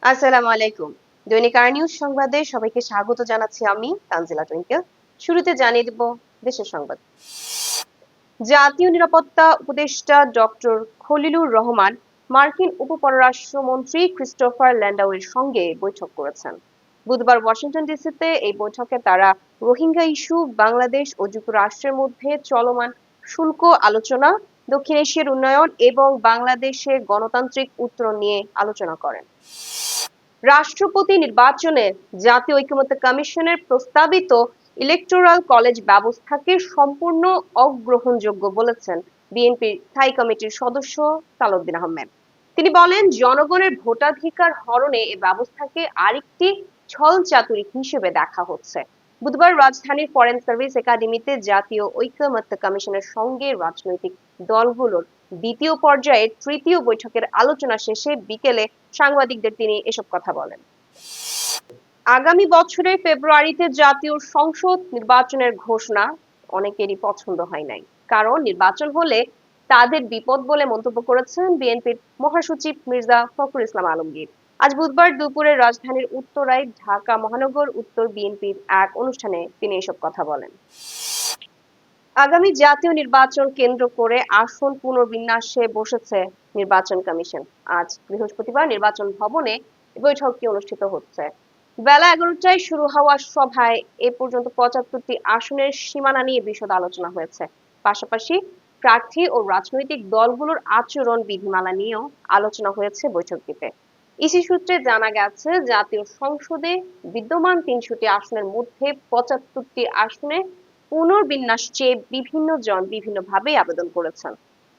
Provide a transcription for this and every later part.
আসসালামু আলাইকুম। দৈনিক আর নিউজ সংবাদে সবাইকে স্বাগত জানাচ্ছি আমি তানজিলা টুইঙ্কেল। শুরুতে জানিয়ে দেব দেশের সংবাদ। জাতীয় নিরাপত্তা উপদেষ্টা ডক্টর খলিলুর রহমান মার্কিন উপপররাষ্ট্রমন্ত্রী ক্রিস্টোফার ল্যান্ডাউয়ের সঙ্গে বৈঠক করেছেন। বুধবার ওয়াশিংটন ডিসিতে এই বৈঠকে তারা রোহিঙ্গা ইস্যু, বাংলাদেশ ও যুক্তরাষ্ট্রের মধ্যে চলমান শুল্ক আলোচনা, দক্ষিণ এশিয়ার উন্নয়ন এবং বাংলাদেশে গণতান্ত্রিক উত্তরণ নিয়ে আলোচনা করেন। রাষ্ট্রপতি নির্বাচনে জাতীয় ঐকমত্য কমিশনের প্রস্তাবিত ইলেকটোরাল কলেজ ব্যবস্থাকে সম্পূর্ণ অগ্রহণযোগ্য বলেছেন বিএনপির স্থায়ী কমিটির সদস্য সালাউদ্দিন আহমেদ। তিনি বলেন, জনগণের ভোটাধিকার হরণে এ ব্যবস্থাকে আরেকটি ছলচাতুরি হিসেবে দেখা হচ্ছে। বুধবার রাজধানীর ফরেন সার্ভিস একাডেমিতে জাতীয় ঐকমত্য কমিশনের সঙ্গে রাজনৈতিক দলগুলোর দ্বিতীয় পর্যায়ের তৃতীয় বৈঠকের আলোচনা শেষে বিকেলে সাংবাদিকদের তিনি এসব কথা বলেন। আগামী বছরের ফেব্রুয়ারিতে জাতীয় সংসদ নির্বাচনের ঘোষণা অনেকেরই পছন্দ হয় নাই, কারণ নির্বাচন হলে তাদের বিপদ বলে মন্তব্য করেছেন বিএনপির মহাসচিব মির্জা ফখরুল ইসলাম আলমগীর। আজ বুধবার দুপুরে রাজধানীর উত্তরায় ঢাকা মহানগর উত্তর বিএনপির এক অনুষ্ঠানে তিনি এসব কথা বলেন। আগামী জাতীয় নির্বাচন কেন্দ্র করে আসন পুনর্বিন্যাসে বসেছে নির্বাচন কমিশন। আজ বৃহস্পতিবার নির্বাচন ভবনে বৈঠকটি অনুষ্ঠিত হচ্ছে। বেলা 11টায় শুরু হওয়া সভায় এ পর্যন্ত 75টি আসনের সীমানা নিয়ে বিশদ আলোচনা হয়েছে। পাশাপাশি প্রার্থী ও রাজনৈতিক দলগুলোর আচরণ বিধিমালা নিয়েও আলোচনা হয়েছে বৈঠকটিতে। ইসি সূত্রে জানা গেছে, জাতীয় সংসদে বিদ্যমান 300টি আসনের মধ্যে 75টি আসনে পুনর্বিন্যাস চেয়ে বিভিন্ন জন বিভিন্নভাবে আবেদন করেছেন।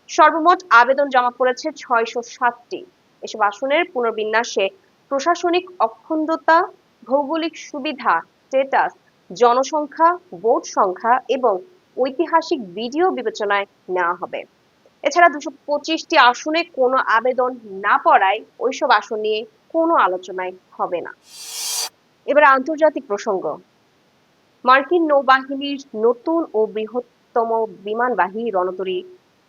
সর্বমোট আবেদন জমা পড়েছে 607টি। এসব আসনের পুনর্বিন্যাসে প্রশাসনিক অখণ্ডতা, ভৌগোলিক সুবিধা, স্ট্যাটাস, জনসংখ্যা, ভোট সংখ্যা এবং ঐতিহাসিক ভিডিও বিবেচনায় নেওয়া হবে। এছাড়া 225টি আসনে কোনো আবেদন না পড়ায় ওইসব আসন নিয়ে কোনো আলোচনাই হবে না। এবার আন্তর্জাতিক প্রসঙ্গ। মার্কিন নৌবাহিনীর নতুন ও বৃহত্তম বিমানবাহী রণতরী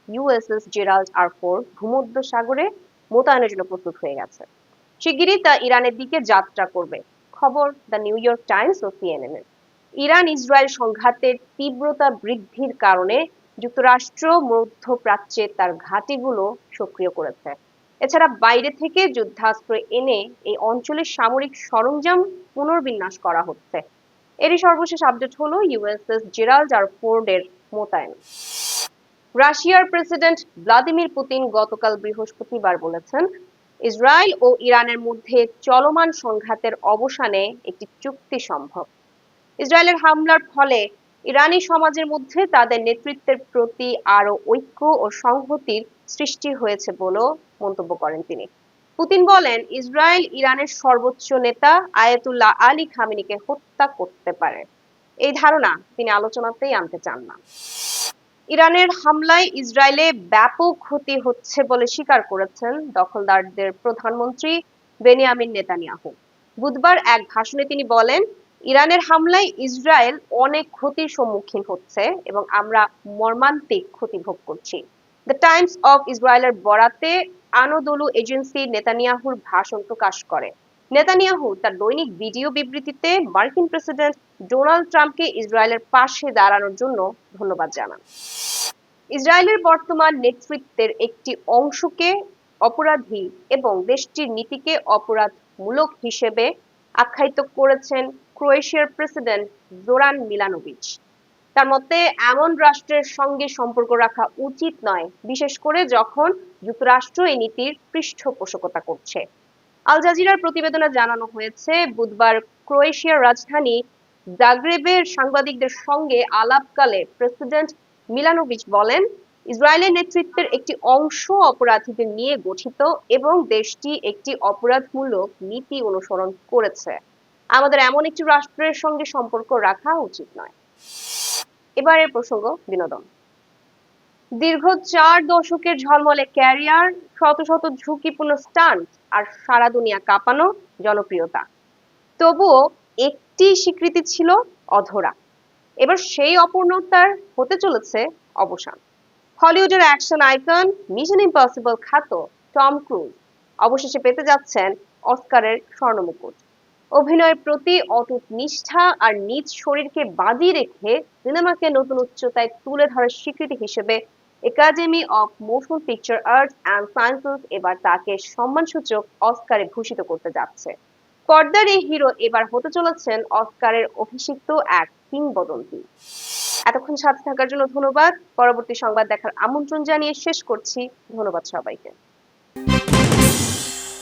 ইউএসএস জেরাল্ড আর ফোর্ড ভূমধ্যসাগরে মোতায়েনের জন্য প্রস্তুত হয়ে গেছে। শিগগিরই তা ইরানের দিকে যাত্রা করবে, খবর দ্য নিউ ইয়র্ক টাইমস ও সিএনএন এর। ইরান ইসরায়েল সংঘাতের তীব্রতা বৃদ্ধির কারণে যুক্তরাষ্ট্র মধ্যপ্রাচ্যে তার ঘাঁটিগুলো সক্রিয় করেছে। এছাড়া বাইরে থেকে যুদ্ধাস্ত্র এনে এই অঞ্চলের সামরিক সরঞ্জাম পুনর্বিন্যাস করা হচ্ছে। এরই সর্বশেষ আপডেট হলো ইউএসএস জেরাল্ড আর ফোর্ডের মোতায়েন। রাশিয়ার প্রেসিডেন্ট ভ্লাদিমির পুতিন গতকাল বৃহস্পতিবার বলেছেন, ইসরায়েল ও ইরানের মধ্যে চলমান সংঘাতের অবসানে একটি চুক্তি সম্ভব। ইসরায়েলের হামলার ফলে ইরানি সমাজের মধ্যে তাদের নেতৃত্বের প্রতি আরো ঐক্য ও সংহতির সৃষ্টি হয়েছে বলেও মন্তব্য করেন তিনি। পুতিন বলেন, ইসরায়েল ইরানের সর্বোচ্চ নেতা আয়াতুল্লাহ আলী খামেনিকে হত্যা করতে পারে। এই ধারণা তিনি আলোচনাতেই আনতে চান না। ইরানের হামলায় ইসরায়েলে ব্যাপক ক্ষতি হচ্ছে বলে স্বীকার করেছেন দখলদারদের প্রধানমন্ত্রী বেনিয়ামিন নেতানিয়াহু। বুধবার এক ভাষণে তিনি বলেন, ইরানের হামলায় ইসরায়েল অনেক ক্ষতির সম্মুখীন হচ্ছে এবং আমরা মর্মান্তিক ক্ষতি ভোগ করছি। দ্য টাইমস অফ ইসরায়েলের বরাতে আনাদোলু এজেন্সি নেতানিয়াহুর ভাষণ প্রকাশ করে। নেতানিয়াহু তার দৈনিক ভিডিও বিবৃতিতে মার্কিন প্রেসিডেন্ট ডোনাল্ড ট্রাম্পকে ইসরায়েলের পাশে দাঁড়ানোর জন্য ধন্যবাদ জানান। ইসরায়েলের বর্তমান নেতৃত্বের একটি অংশকে অপরাধী এবং দেশটির নীতিকে অপরাধমূলক হিসেবে আখ্যায়িত করেছেন ক্রোয়েশিয়ার প্রেসিডেন্ট জোরান মিলানোভিচ। তার মতে, এমন রাষ্ট্রের সঙ্গে সম্পর্ক রাখা উচিত নয়, বিশেষ করে যখন যুক্তরাষ্ট্র এই নীতির পৃষ্ঠপোষকতা করছে। আল জাজিরার প্রতিবেদনে জানানো হয়েছে, বুধবার ক্রোয়েশিয়ার রাজধানী জাগ্রেবের সাংবাদিকদের সঙ্গে আলাপকালে প্রেসিডেন্ট মিলানোভিচ বলেন, ইসরায়েলের নেতৃত্বের একটি অংশ অপরাধীদের নিয়ে গঠিত এবং দেশটি একটি অপরাধমূলক নীতি অনুসরণ করেছে। আমাদের এমন একটি রাষ্ট্রের সঙ্গে সম্পর্ক রাখা উচিত নয়। এবারের প্রসঙ্গ বিনোদন। দীর্ঘ 4 দশকের ঝলমলে ক্যারিয়ার, শত শত ঝুঁকিপূর্ণ স্টান্ট আর সারা দুনিয়া কাঁপানো জনপ্রিয়তা, তবুও একটি স্বীকৃতি ছিল অধরা। এবার সেই অপূর্ণতার হতে চলেছে অবসান। হলিউডের অ্যাকশন আইকন, মিশন ইম্পসিবল খ্যাত টম ক্রুজ অবশেষে পেতে যাচ্ছেন অস্কারের স্বর্ণমুকুট। অভিনয়ের প্রতি অটুট নিষ্ঠা আর নিজ শরীরকে বাজি রেখে সিনেমাকে নতুন উচ্চতায় তুলে ধরার স্বীকৃতি হিসেবে academy of motion picture arts and sciences এবার তাকে সম্মানসূচক অস্কারে ভূষিত করতে যাচ্ছে। পর্দার এই হিরো এবার হতে চলেছেন অস্কারের অভিষিক্ত এক কিংবদন্তি। এতক্ষণ সাথে থাকার জন্য ধন্যবাদ। পরবর্তী সংবাদ দেখার আমন্ত্রণ জানিয়ে শেষ করছি। ধন্যবাদ সবাইকে।